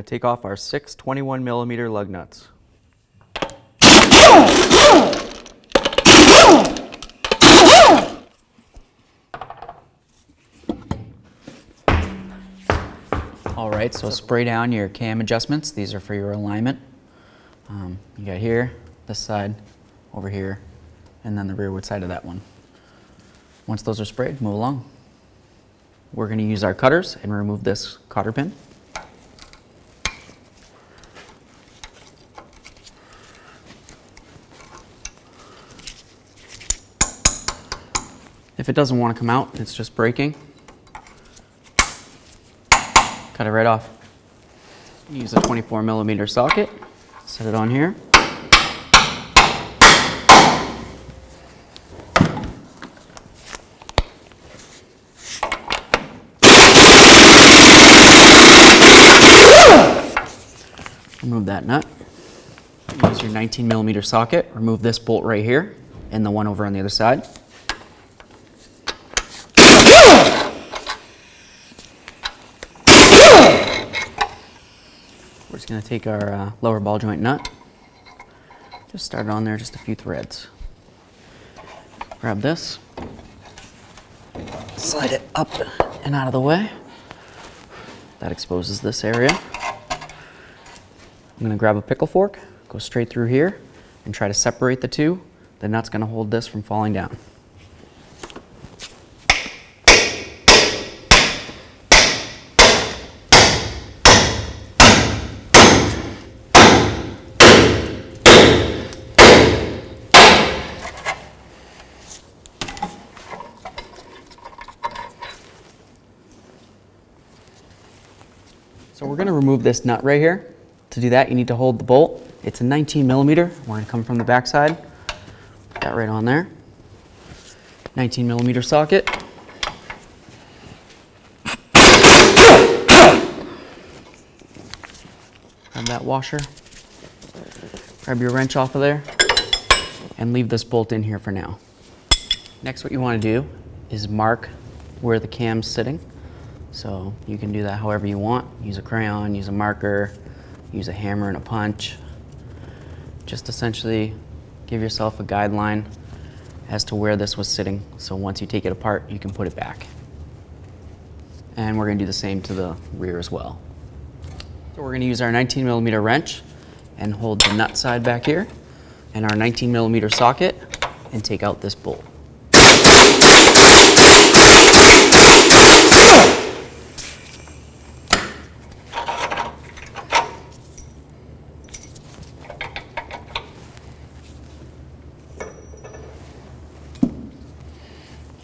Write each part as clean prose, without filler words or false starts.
going to take off our 6 21mm lug nuts. Alright, so spray down your cam adjustments. These are for your alignment. You got here, this side, over here, and then the rearward side of that one. Once those are sprayed, move along. We're going to use our cutters and remove this cotter pin. If it doesn't want to come out, it's just breaking. Cut it right off. Use a 24mm socket, set it on here. Remove that nut. Use your 19mm socket, remove this bolt right here and the one over on the other side. We're just going to take our lower ball joint nut, just start it on there, just a few threads. Grab this, slide it up and out of the way. That exposes this area. I'm going to grab a pickle fork, go straight through here, and try to separate the two. The nut's going to hold this from falling down. So we're going to remove this nut right here. To do that, you need to hold the bolt. It's a 19mm. We're going to come from the back side. Put that right on there. 19mm socket. Grab that washer. Grab your wrench off of there. And leave this bolt in here for now. Next, what you want to do is mark where the cam's sitting. So you can do that however you want. Use a crayon, use a marker, use a hammer and a punch. Just essentially give yourself a guideline as to where this was sitting. So once you take it apart, you can put it back. And we're going to do the same to the rear as well. So we're going to use our 19mm wrench and hold the nut side back here and our 19mm socket and take out this bolt.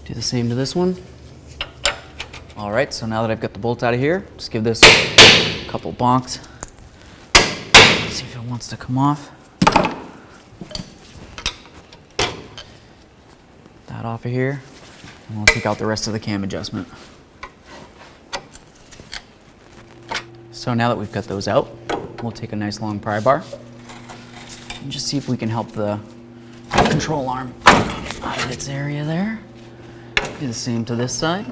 Do the same to this one. All right, so now that I've got the bolt out of here, just give this a couple bonks. See if it wants to come off. That off of here, and we'll take out the rest of the cam adjustment. So now that we've got those out, we'll take a nice long pry bar and just see if we can help the control arm out of its area there. Do the same to this side.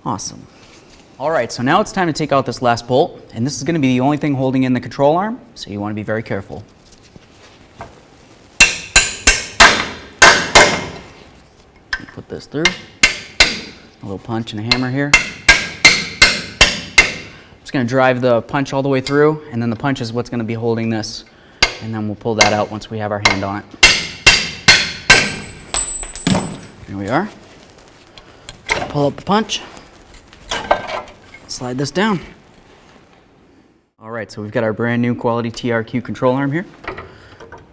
Awesome. All right, so now it's time to take out this last bolt, and this is going to be the only thing holding in the control arm, so you want to be very careful. Put this through. A little punch and a hammer here. Going to drive the punch all the way through, and then the punch is what's going to be holding this, and then we'll pull that out once we have our hand on it. Here we are. Pull up the punch, slide this down. All right, so we've got our brand new quality TRQ control arm here.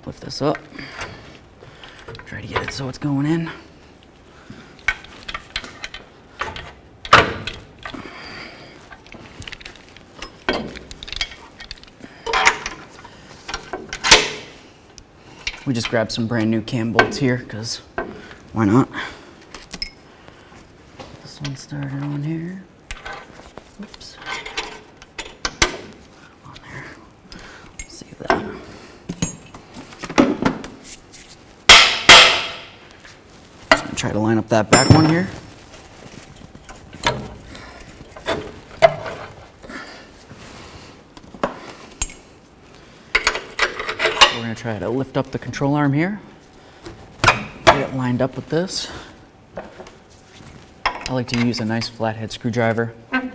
Lift this up, try to get it so it's going in. We just grabbed some brand new cam bolts here, because why not? This one started on here. Oops. On there. Let's see that. try to line up that back one here. We're going to try to lift up the control arm here. Get it lined up with this. I like to use a nice flathead screwdriver, and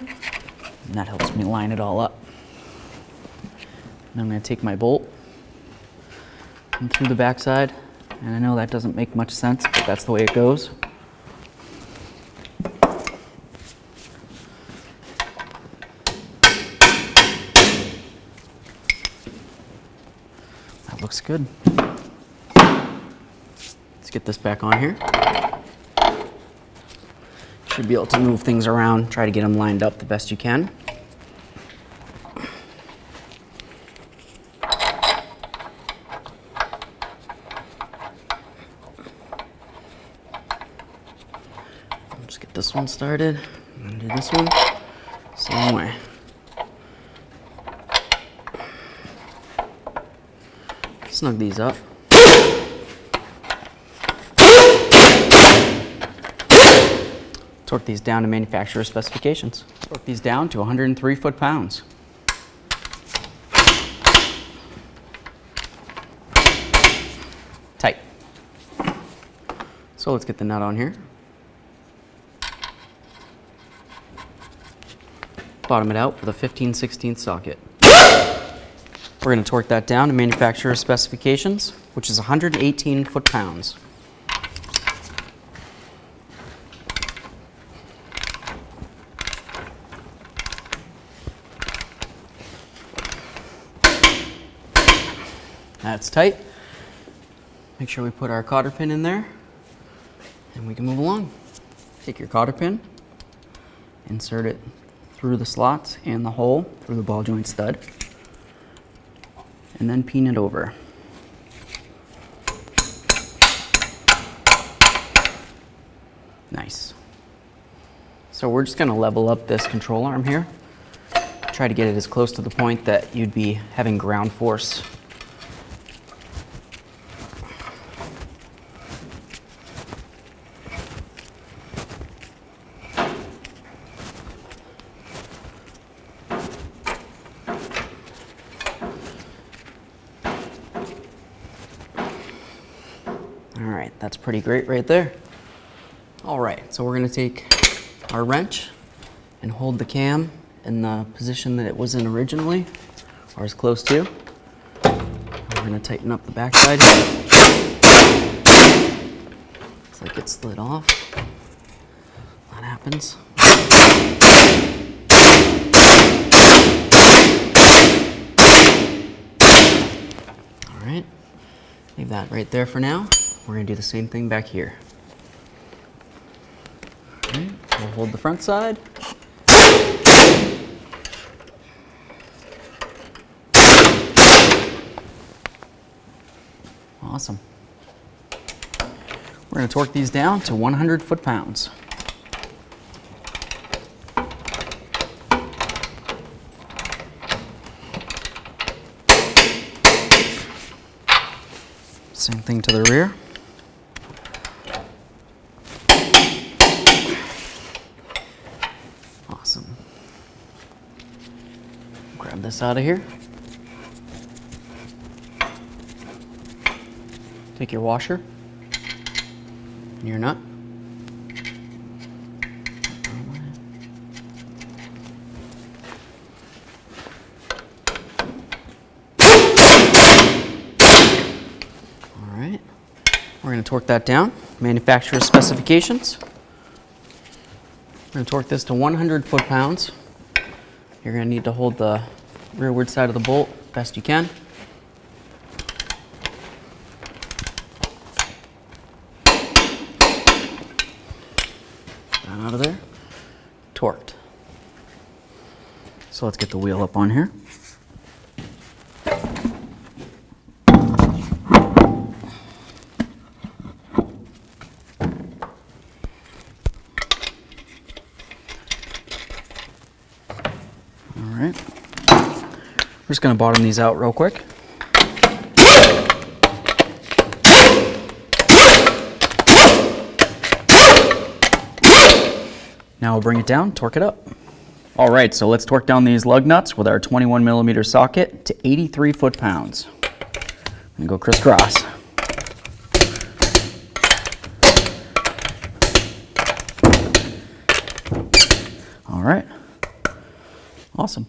that helps me line it all up. And I'm going to take my bolt and through the backside, and I know that doesn't make much sense, but that's the way it goes. That looks good. Let's get this back on here. Should be able to move things around, try to get them lined up the best you can. Just get this one started, and do this one, same way. Snug these up. Torque these down to manufacturer specifications. Torque these down to 103 foot-pounds. Tight. So let's get the nut on here. Bottom it out with a 15/16 socket. We're going to torque that down to manufacturer specifications, which is 118 foot-pounds. That's tight. Make sure we put our cotter pin in there, and we can move along. Take your cotter pin, insert it through the slots and the hole through the ball joint stud, and then pin it over. Nice. So we're just going to level up this control arm here. Try to get it as close to the point that you'd be having ground force. All right, that's pretty great right there. All right, so we're gonna take our wrench and hold the cam in the position that it was in originally, or as close to. We're gonna tighten up the backside here. Looks like it slid off. That happens. All right, leave that right there for now. We're going to do the same thing back here. All right, we'll hold the front side. Awesome. We're going to torque these down to 100 foot-pounds. Same thing to the rear. Awesome. Grab this out of here. Take your washer and your nut. All right. We're going to torque that down. Manufacturer specifications. We're going to torque this to 100 foot-pounds. You're going to need to hold the rearward side of the bolt best you can. That out of there. Torqued. So let's get the wheel up on here. All right. We're just going to bottom these out real quick. Now we'll bring it down, torque it up. All right, so let's torque down these lug nuts with our 21mm socket to 83 foot-pounds. And go crisscross. All right, awesome.